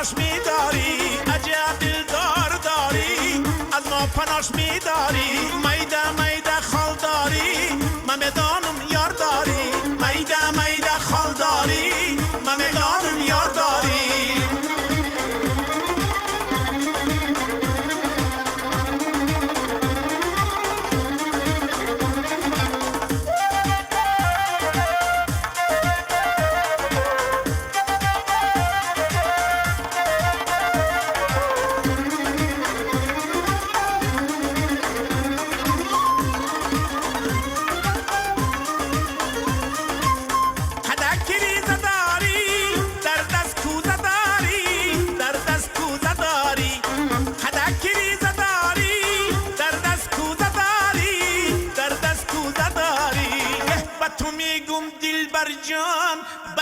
پناش میداری، عجب دلدار داری، از ما پناش میداری. میده میده خال داری، من میدانم یار داری. میده میده خال داری، من میدانم یار داری.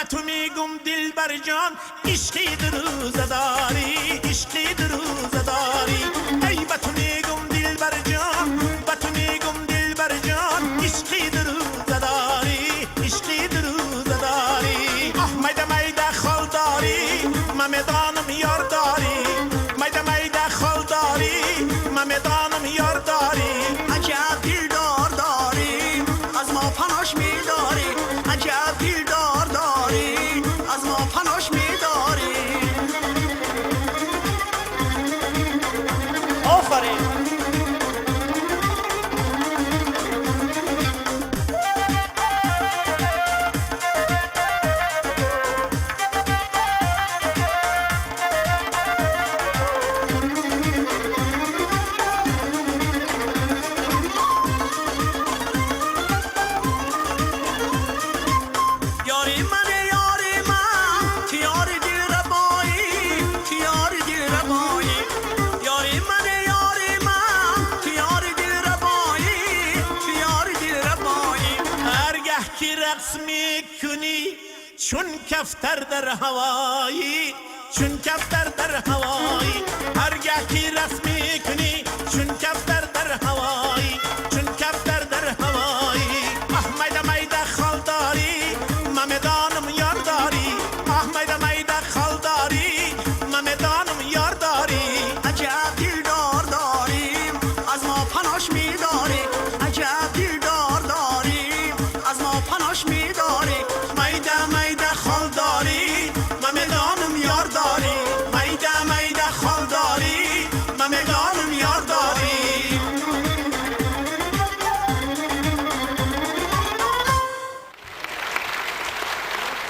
تو میگم دل بر جان، عشقی دروزه داری، عشقی دروزه داری. ای با تو میگم دل بر جان، با تو میگم دل بر جان، عشقی دروزه داری، عشقی دروزه داری. میده میده خال داری، من میدانم یار داری. میده میده خال داری، من میدانم یار داری. عجب دلدار داری، از ما پناش میداری. عجب دلدار داری، از ما پناش میداری. آفرین. رقص میکنی چون کفتر در هوایی، چون کفتر در هوایی. هرگاه که رقص میکنی